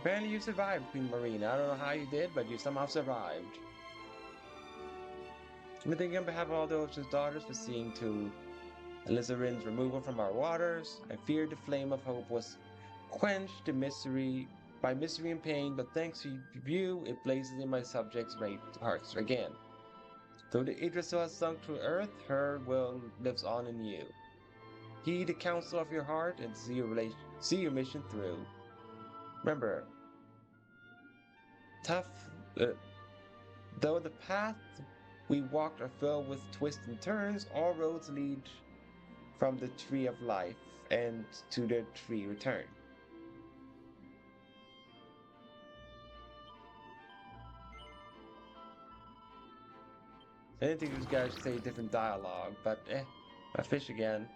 Apparently you survived, Queen Marina. I don't know how you did, but you somehow survived. We thank you on behalf of all the ocean's daughters for seeing to Elizabeth's removal from our waters. I feared the flame of hope was quenched in misery by misery and pain, but thanks to you, it blazes in my subjects' hearts again. Though the Idrisil has sunk to earth, her will lives on in you. Heed the counsel of your heart and see your mission through. Remember, tough, uh, though the path we walked are filled with twists and turns, all roads lead from the tree of life and to the tree return. I didn't think these guys should say different dialogue, but I fish again.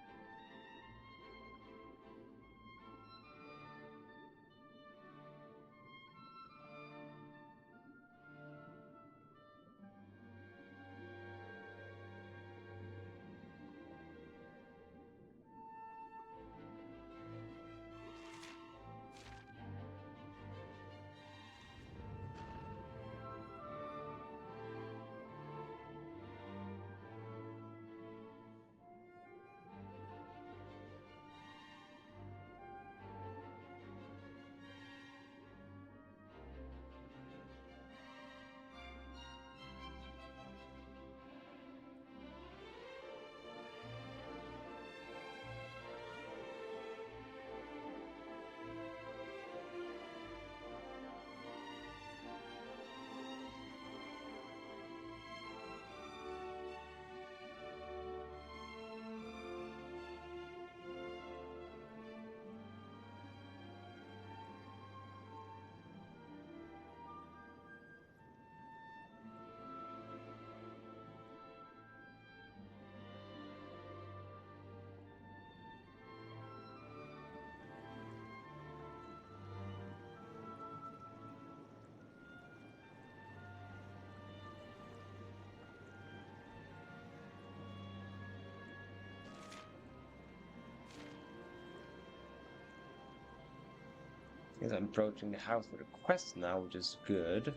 Because I'm approaching the house with a quest now, which is good.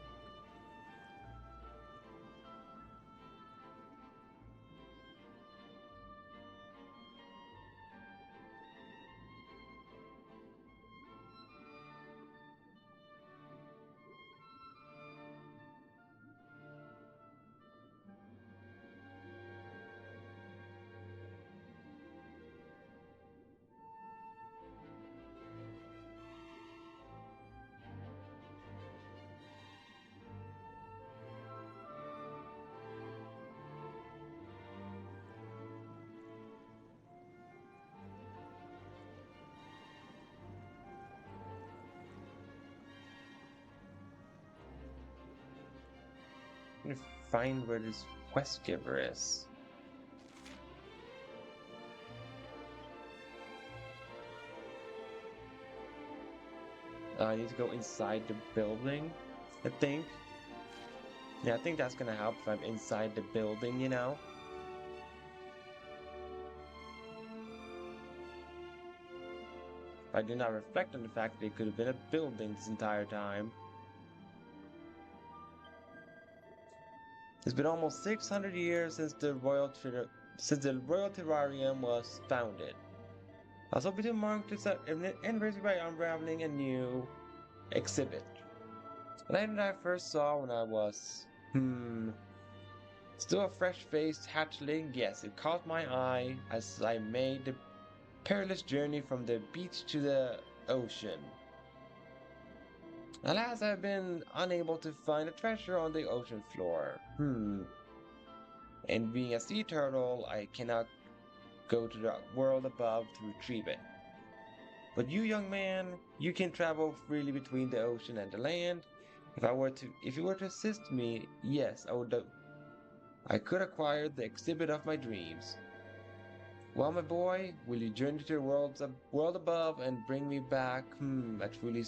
I'm gonna find where this quest giver is. I need to go inside the building, I think. Yeah, I think that's gonna help if I'm inside the building, you know? I do not reflect on the fact that it could have been a building this entire time. It's been almost 600 years since the Royal Terrarium was founded. I was hoping to mark this anniversary by unraveling a new exhibit. An item that I first saw when I was, still a fresh-faced hatchling. Yes, it caught my eye as I made the perilous journey from the beach to the ocean. Alas, I've been unable to find a treasure on the ocean floor. And being a sea turtle, I cannot go to the world above to retrieve it. But you, young man, you can travel freely between the ocean and the land. If you were to assist me, yes, I could acquire the exhibit of my dreams. Well, my boy, will you journey to the world above and bring me back, a truly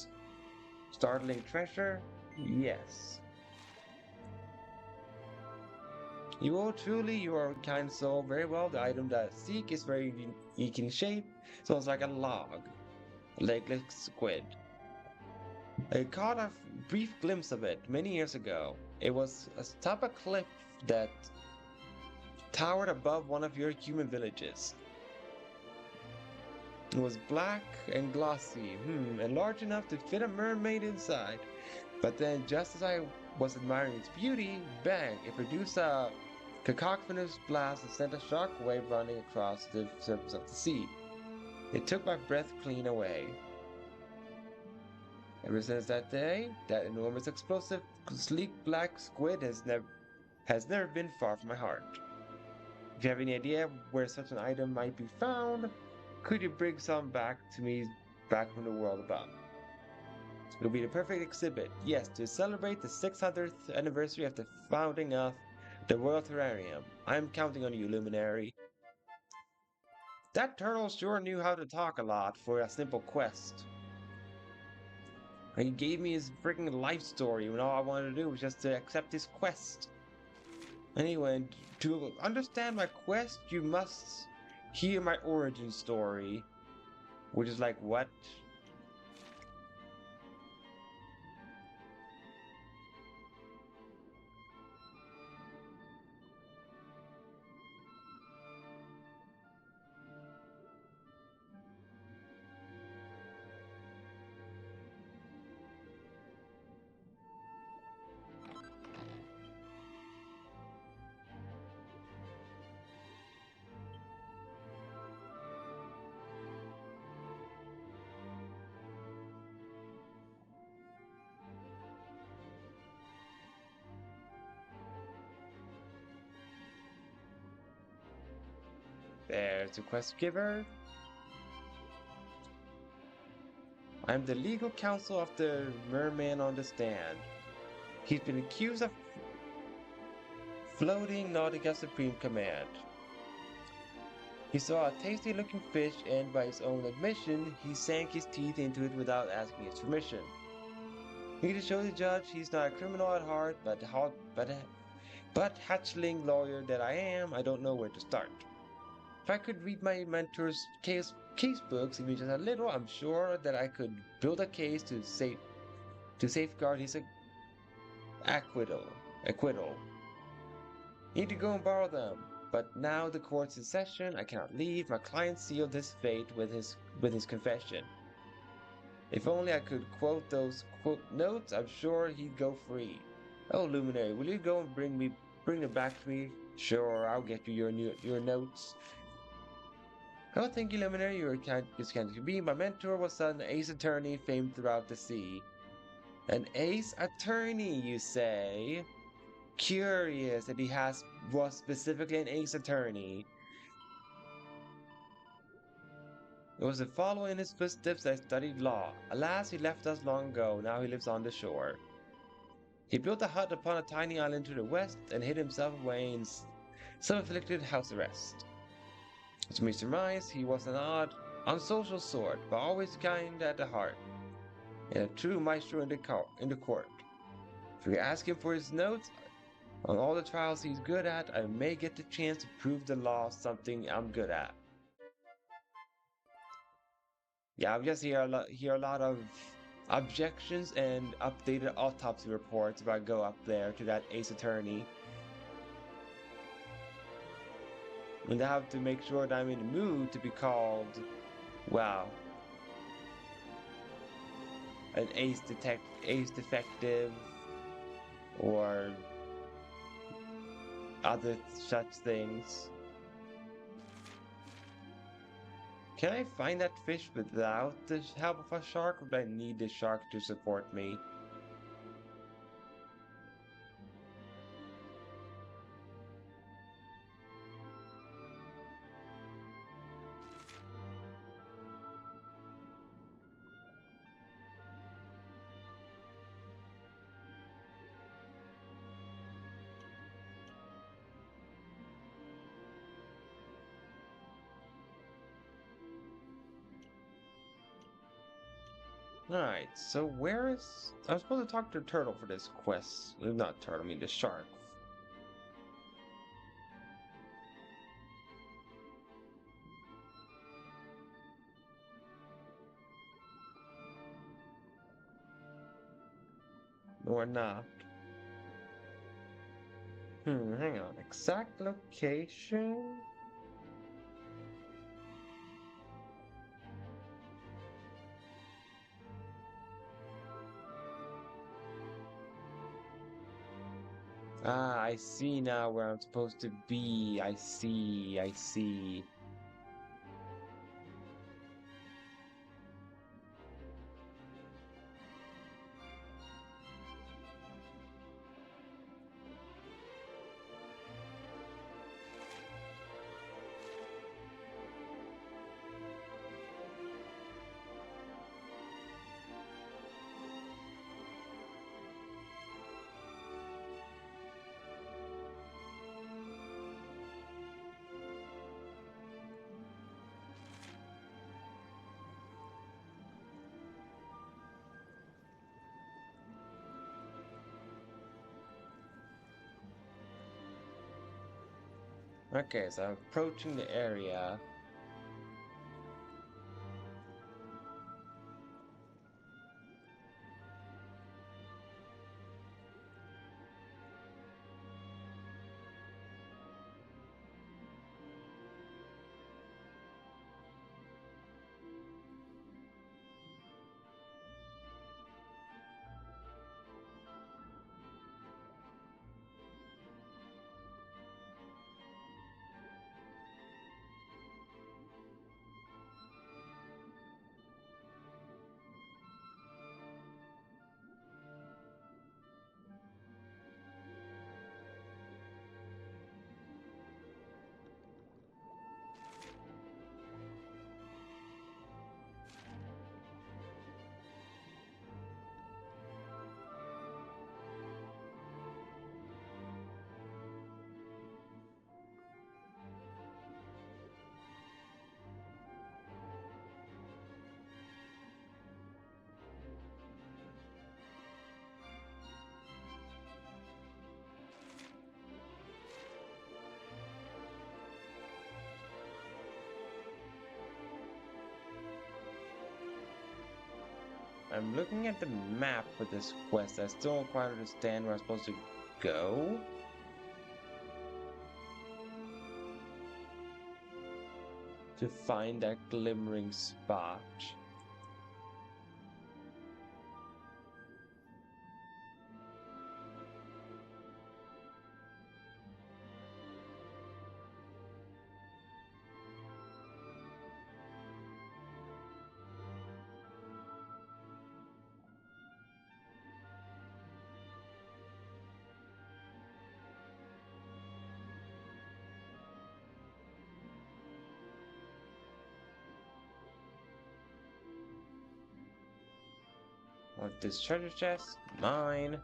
startling treasure? Yes. You will truly, you are a kind soul. Very well, the item that I seek is very unique in shape. Smells like a log, a legless squid. I caught a brief glimpse of it many years ago. It was atop a cliff that towered above one of your human villages. It was black and glossy, and large enough to fit a mermaid inside. But then, just as I was admiring its beauty, bang, it produced a cacophonous blast that sent a shock wave running across the surface of the sea. It took my breath clean away. Ever since that day, that enormous, explosive, sleek black squid has never been far from my heart. If you have any idea where such an item might be found, could you bring some back to me back from the world above? It'll be the perfect exhibit, yes, to celebrate the 600th anniversary of the founding of the Royal Terrarium. I'm counting on you, Luminary. That turtle sure knew how to talk a lot for a simple quest. He gave me his freaking life story when all I wanted to do was just to accept his quest. Anyway, to understand my quest, you must hear my origin story. Which is like, what? There's the quest giver. I'm the legal counsel of the merman on the stand. He's been accused of floating Nautica's supreme command. He saw a tasty looking fish and by his own admission, he sank his teeth into it without asking his permission. He to show the judge he's not a criminal at heart, but hatchling lawyer that I am, I don't know where to start. If I could read my mentor's case books even just a little, I'm sure that I could build a case to safeguard his acquittal. Need to go and borrow them. But now the court's in session, I cannot leave. My client sealed his fate with his confession. If only I could quote those notes, I'm sure he'd go free. Oh, Luminary, will you go and bring them back to me? Sure, I'll get you your notes. Oh, thank you, Luminary. You're as kind as you be. My mentor was an ace attorney famed throughout the sea. An ace attorney, you say? Curious that was specifically an ace attorney. It was to follow in his footsteps that I studied law. Alas, he left us long ago. Now he lives on the shore. He built a hut upon a tiny island to the west and hid himself away in self-inflicted house arrest. As we surmise, he was an odd, unsocial sort, but always kind at the heart, and a true maestro in the court. If we ask him for his notes on all the trials he's good at, I may get the chance to prove the law something I'm good at. Yeah, I just hear a lot of objections and updated autopsy reports about go up there to that ace attorney. And I have to make sure that I'm in the mood to be called, wow, an ace defective, or other such things. Can I find that fish without the help of a shark, or do I need the shark to support me? Alright, so where is... I was supposed to talk to the turtle for this quest. Not turtle, I mean the shark. Or not. Hang on. Exact location? Ah, I see now where I'm supposed to be. I see, I see. Okay, so I'm approaching the area. I'm looking at the map for this quest. I still don't quite understand where I'm supposed to go. To find that glimmering spot. Want this treasure chest? Mine.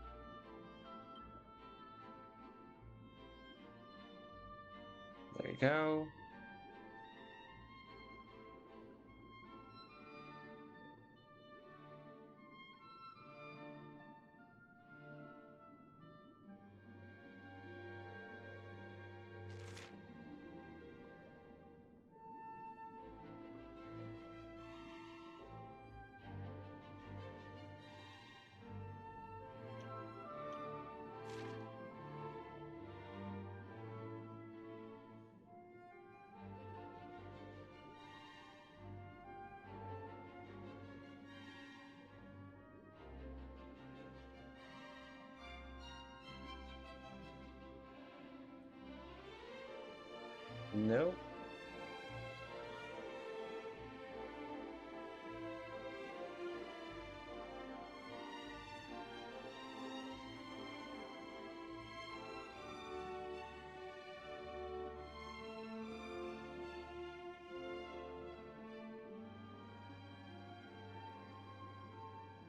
There you go. Nope.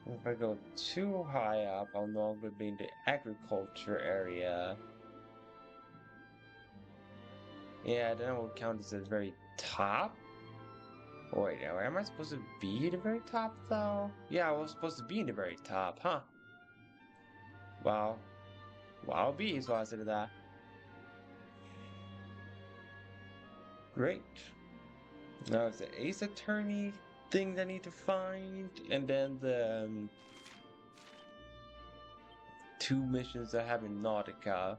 If I go too high up, I'll no longer be in the agriculture area. Yeah, then I will count this as very top. Oh, wait, now, am I supposed to be the very top, though? Yeah, I was supposed to be in the very top, huh? Well, I'll be, so I said that. Great. Now it's the Ace Attorney thing that I need to find, and then the 2 missions I have in Nautica.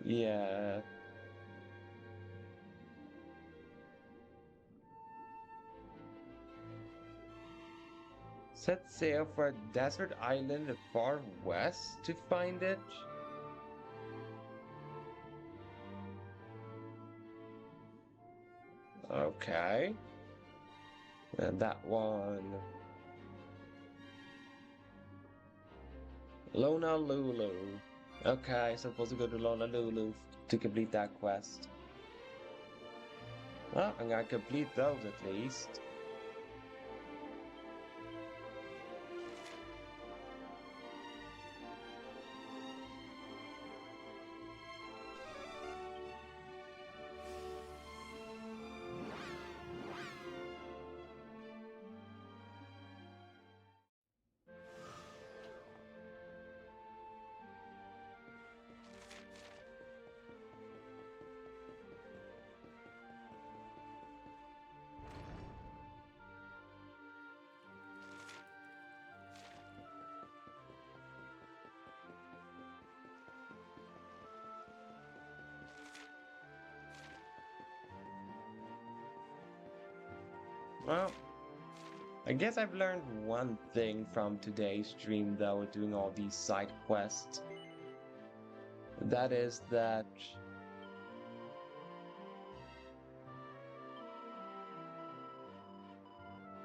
Yeah. Set sail for a desert island far west to find it. Okay. And that one. Lona Lulu. Okay, so I'm supposed to go to Lona Lulu to complete that quest. Well, I'm gonna complete those at least. Well, I guess I've learned one thing from today's stream, though, doing all these side quests. That is that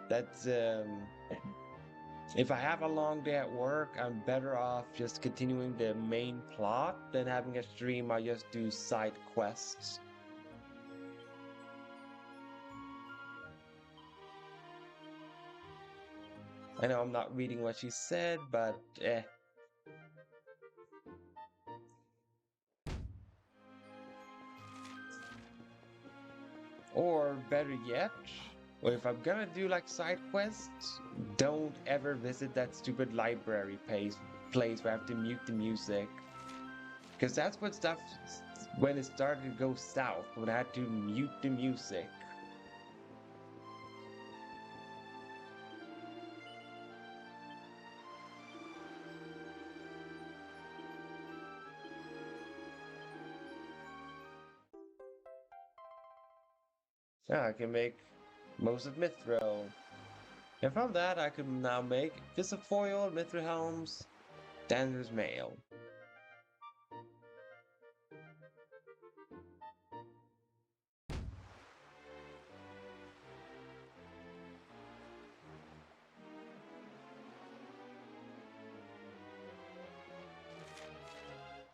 that's if I have a long day at work, I'm better off just continuing the main plot than having a stream I just do side quests. I know I'm not reading what she said, but eh. Or better yet, or if I'm gonna do like side quests, don't ever visit that stupid library place where I have to mute the music. Because that's what stuff when it started to go south, when I had to mute the music. Yeah, I can make most of Mithril. And from that, I can now make Visifoil, Mithril Helms, Dander's Mail.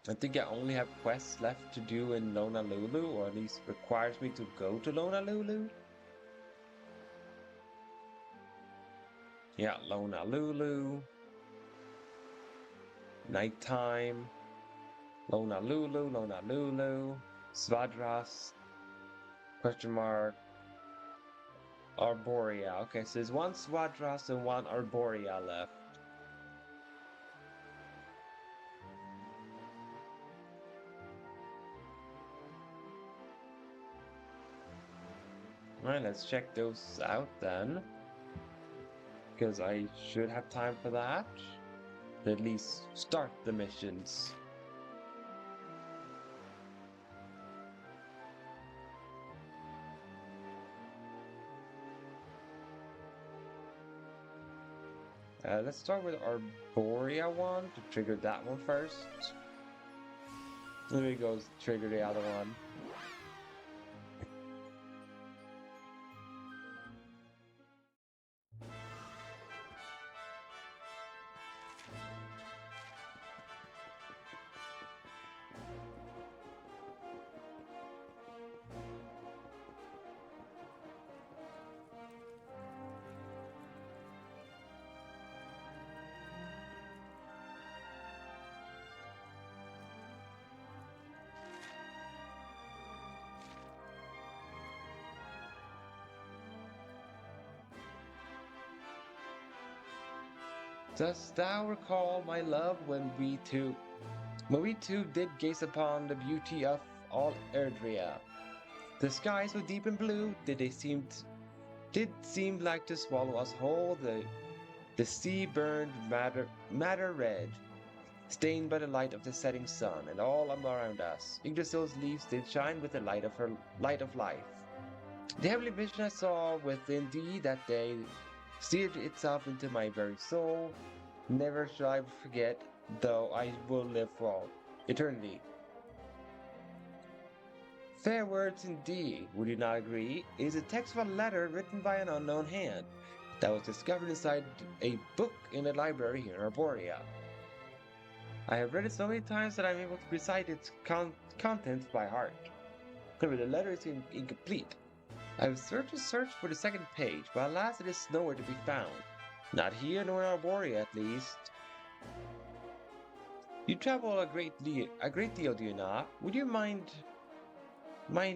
I think I only have quests left to do in Lona Lulu, or at least requires me to go to Lona Lulu. Yeah, Lona Lulu. Nighttime. Lona Lulu, Lona Lulu. Svadras. Question mark. Arborea. Okay, so there's one Svadras and one Arborea left. Alright, let's check those out then. Because I should have time for that. At least start the missions. Let's start with Arborea one to trigger that one first. There we go, trigger the other one. Dost thou recall, my love, when we two did gaze upon the beauty of all Erdrea? The skies so deep and blue did seem like to swallow us whole. The sea burned matter red, stained by the light of the setting sun, and all around us, Yggdrasil's leaves did shine with the light of life. The heavenly vision I saw within thee that day seared itself into my very soul. Never shall I forget, though I will live for all eternity. Fair words indeed, would you not agree? It is a text of a letter written by an unknown hand that was discovered inside a book in a library here in Arborea. I have read it so many times that I'm able to recite its contents by heart. However, the letter is incomplete. I have searched for the second page, but alas, it is nowhere to be found. Not here nor in Arborea, at least. You travel a great deal, do you not? Would you mind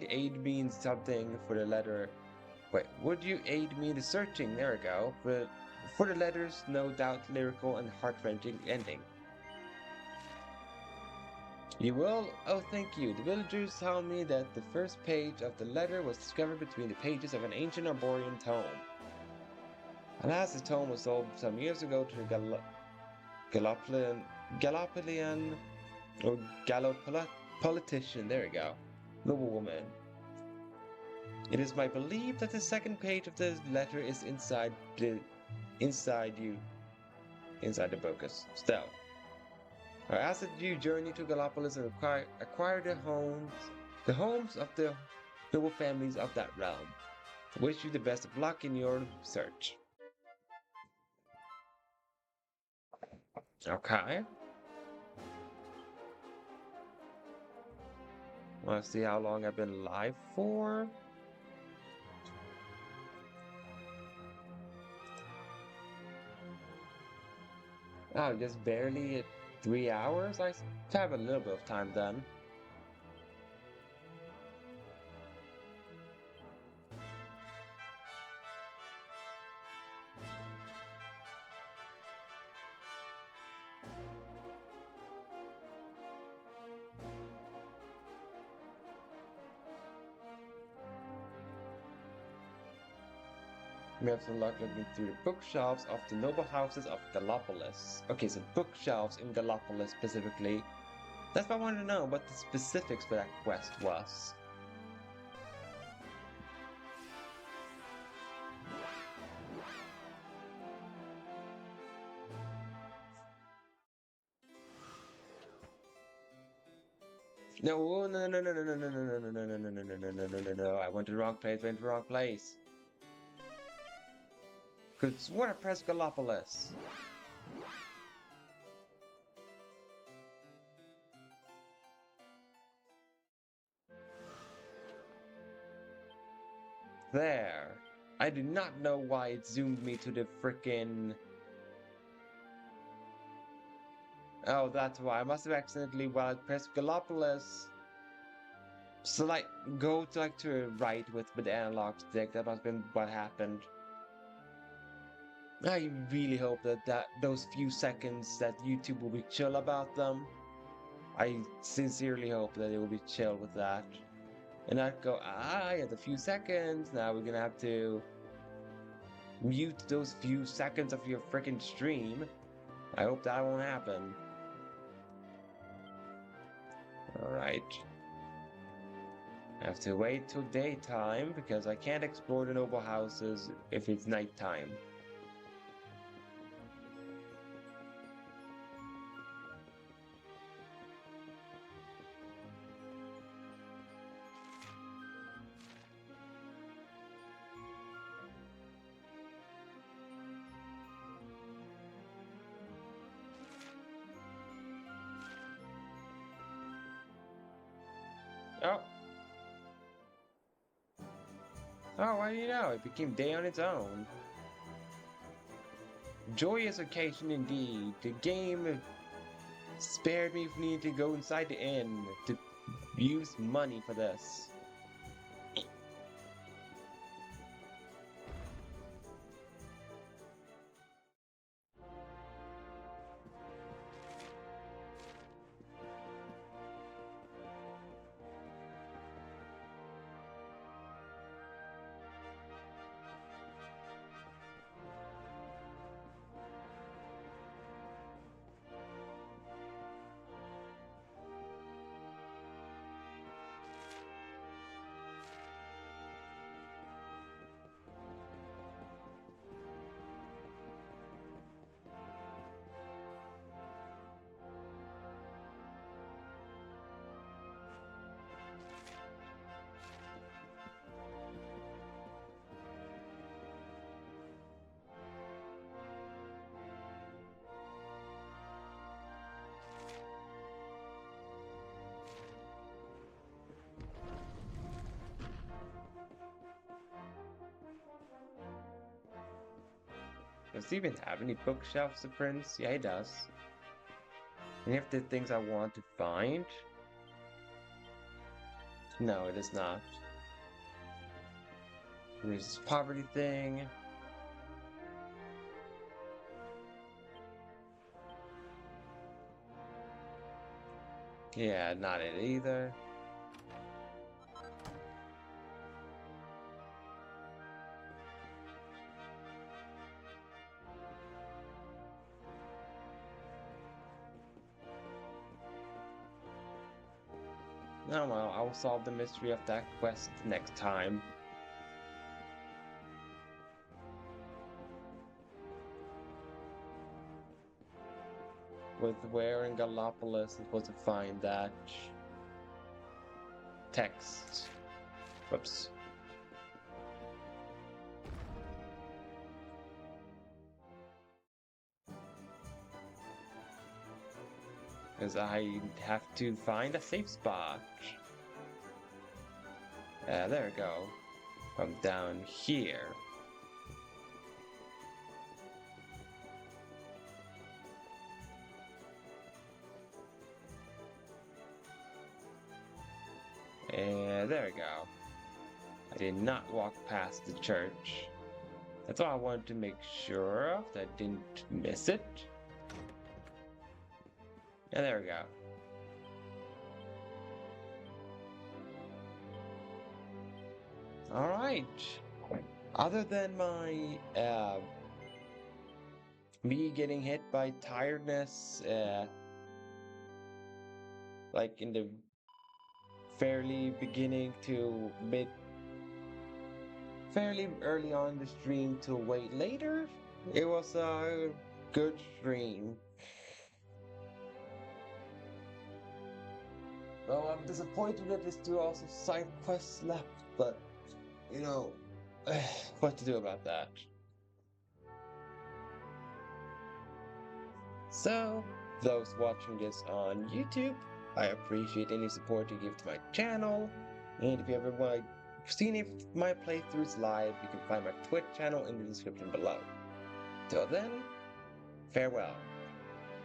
aid me in something for the letter? Wait, would you aid me in the searching? There we go. For the letter's no doubt lyrical and heart-wrenching ending. You will? Oh, thank you. The villagers tell me that the first page of the letter was discovered between the pages of an ancient Arborean tome. Alas, the tome was sold some years ago to the Gallopolian or Gallopolitician, there we go, noblewoman. It is my belief that the second page of the letter is inside the becuase. Still, I ask that you journey to Gallopolis and acquire the homes of the noble families of that realm. I wish you the best of luck in your search. Okay. Let's see how long I've been live for. Oh, just barely 3 hours? I have a little bit of time then. We have some luck looking through the bookshelves of the noble houses of Gallopolis. Okay, so bookshelves in Gallopolis specifically. That's what I wanted to know, what the specifics for that quest was. No, no, no, no, no, no, no, no, no, no, no, no, no, no, no, no, no, no, no. I went to the wrong place, Cause what a press Gallopolis. There. I do not know why it zoomed me to the frickin'... Oh, that's why. I must have accidentally, while I pressed Gallopolis, so go to a right with the analog stick. That must have been what happened. I really hope that those few seconds that YouTube will be chill about them. I sincerely hope that it will be chill with that. And not go, yeah, the few seconds. Now we're gonna have to mute those few seconds of your freaking stream. I hope that won't happen. Alright. I have to wait till daytime because I can't explore the noble houses if it's nighttime. Oh. Oh, what do you know? It became day on its own. Joyous occasion indeed. The game spared me from needing to go inside the inn to use money for this. Does he even have any bookshelves, the prince? Yeah, he does. Any of the things I want to find? No, it is not. There's this poverty thing. Yeah, not it either. Oh well, I will solve the mystery of that quest next time. With where in Gallopolis I'm supposed to find that text. Whoops. Because I have to find a safe spot. There we go. From down here. And there we go. I did not walk past the church. That's all I wanted to make sure of, that I didn't miss it. And there we go. Alright. Other than my, me getting hit by tiredness, like in the fairly beginning to fairly early on in the stream to wait later, it was a good stream. Well, I'm disappointed that there's still also side quests left, but you know, what to do about that. So, those watching this on YouTube, I appreciate any support you give to my channel. And if you ever want to see any of my playthroughs live, you can find my Twitch channel in the description below. Till then, farewell.